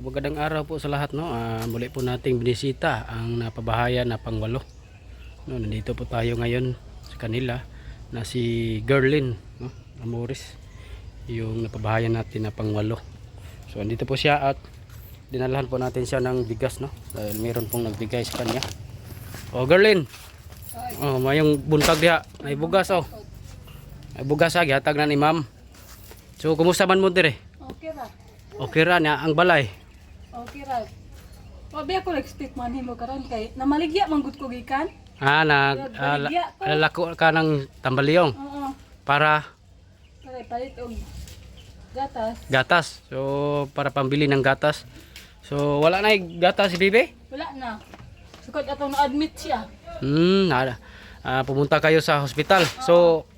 Magandang araw po sa lahat, no. Muli po nating binisita ang napabahayan na pangwalo. No, nandito po tayo ngayon sa kanila na si Gerlin, no, Amoris, yung napabahayan natin na pangwalo. So andito po siya at dinalahan po natin siya ng bigas, no. Dahil meron pong nagbigay sa kanya. Oh, Gerlin. Oh, mayong buntag diha, may bugas oh. May bugas gihatag na ni Ma'am. So kumusta man mo dire? Okay ra. Okay ra na ang balay. Okay ra. Wabi ako expect man himo karon kay namaligya man gud ko gikan. Lalako ka ng tambaliyong Oo. para Palit og gatas. gatas. So para pambili ng gatas. So wala na gatas si Bibi? Wala na. Sukad atong na-admit siya. Nada. Pumunta kayo sa hospital. So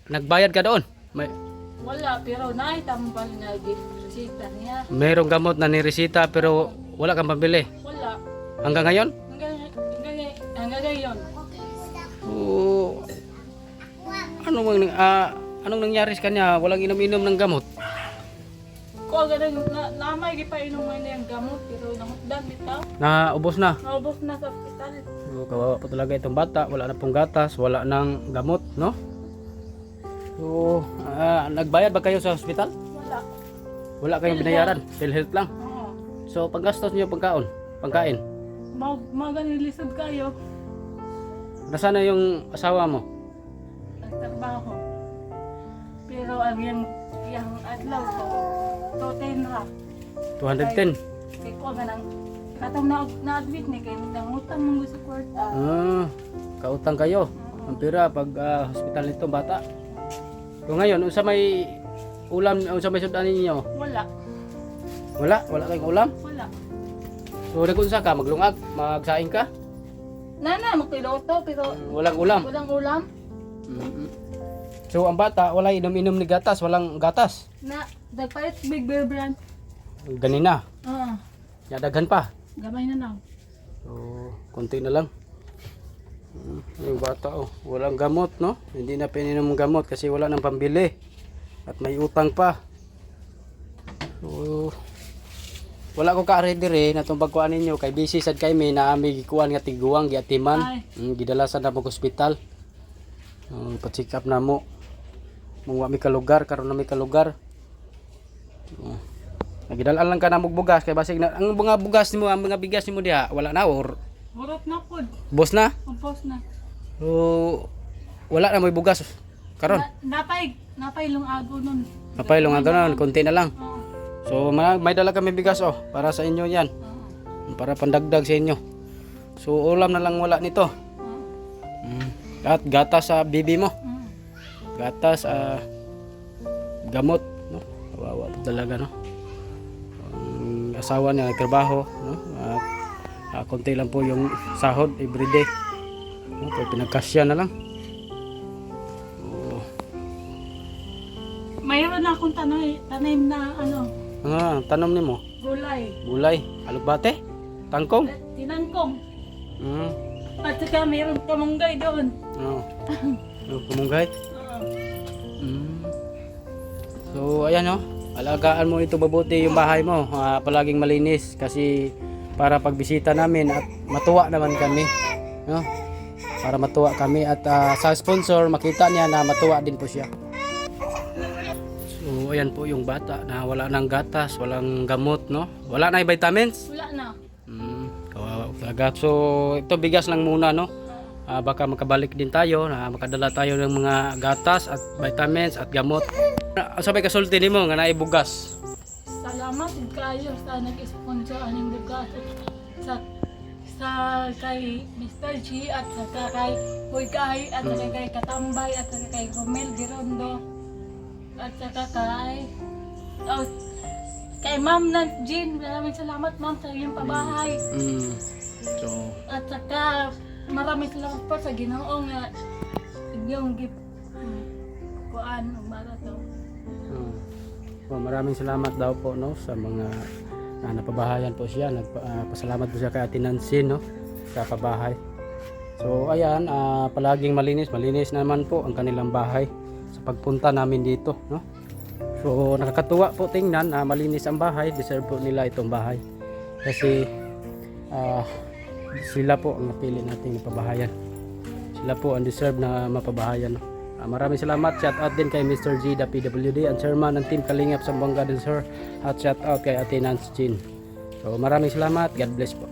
nagbayad ka doon? Wala pero naay tambal nga resita niya. Mayroong gamot na niresita pero wala kang pambili. Wala. Hanggang ngayon? Hanggang ngayon. So anong nangyari sa kanya? Walang inom-inom ng gamot. Ko ganun namay gipainom man niyang gamot pero namutdan bitaw. Naubos na. Naubos na sa ospital. So, kawawa po talaga itong bata. Wala na pong gatas, wala nang gamot, no? So, nagbayad ba kayo sa hospital? Wala. Wala kayong binayaran? PhilHealth lang? Oo. So, panggastos niyo pagkain. Maganilisod kayo. Nasaan na yung asawa mo? Nagtrabaho. Pero ang yung adlaw ko, toten ra. 210. Kaya ko nga nang katong na-admit ni kay nangutang mong gusto kwarta. Kautang kayo. Ang pira pag hospital nito bata. So ngayon, unsa may ulam, unsa may sudan ninyo? Wala. Wala kayong ulam? Wala. So nagunsa ka, maglungag, magsaing ka? Nana, magpiloto pero Walang ulam. walang ulam. So ang bata, wala inom-inom ni gatas, walang gatas. Na, nagpalit Big Bear Brand. Ganina. Oo. Daghan pa. Gamay na lang. So, konti na lang. Yung bata walang gamot, no? Hindi na pininom ng gamot kasi wala nang pambili. At may utang pa. So, wala ko ka-ready rin na itong pagkuhan ninyo. Kay busy sad kay may naami gikuhan nga tiguang, giatiman. Gidalasan na mag hospital. Pa-check up na mo. Mungwa mi kalugar, karon na mi kalugar. Nagidalaan lang ka na bugas kay basig na ang mga bugas nimo, ang mga bigas nimo diha wala na or Murot na pod. boss na. Kompos na. So wala na may bugas karon. Napay lungago nun. Napay lang ganoon, konti na lang. Oo. So may dala kami bigas para sa inyo 'yan. Para pandagdag sa inyo. So ulam na lang wala nito. At gatas sa bibi mo. Gatas gamot, no? Kawawa talaga, no? Ang asawa niya nagtrabaho, no? At konti lang po yung sahod everyday. No? Kaya pinagkasya na lang. Mayroon na akong tanim na Tanom nimo gulay. gulay, alugbate, tangkong. Tinangkong. Mm. At saka mayroon kamunggay doon. Kumunggay. So ayan, no? Alagaan mo ito mabuti yung bahay mo. Palaging malinis kasi para pagbisita namin at matuwa naman kami, no? Para matuwa kami at sa sponsor makita niya na matuwa din po siya. So ayan po yung bata na wala nang gatas, walang gamot, no? Wala na vitamins. Wala na. Kawawa talaga. So ito bigas lang muna, no? Baka makabalik din tayo na makadala tayo ng mga gatas at vitamins at gamot. Sabay kasulti nimo nga naay bugas. Salamat kayo sa nag-sponsor aning bugas sa kay Mr. G at sa kay Boy Kay at sa kay Katambay at sa kay Romel Girondo at sa kay Ma'am na Jean. Maraming salamat ma'am sa iyong pabahay. So At saka maraming salamat po sa Ginoo nga inyong kuan para to. maraming salamat daw po, no, sa mga napabahayan po siya. Nagpasalamat po siya kay Ate Nancy, no, sa pabahay. So ayan, palaging malinis naman po ang kanilang bahay sa pagpunta namin dito, no. So nakakatuwa po tingnan, malinis ang bahay, deserve po nila itong bahay. Kasi sila po ang napili nating ipabahayan. Sila po ang deserve na mapabahayan. Maraming salamat. Shout out din kay Mr. G, the PWD, ang chairman ng Team Kalingap Zamboanga del Sur. At shout out kay Ate Nance Chin. So maraming salamat. God bless po.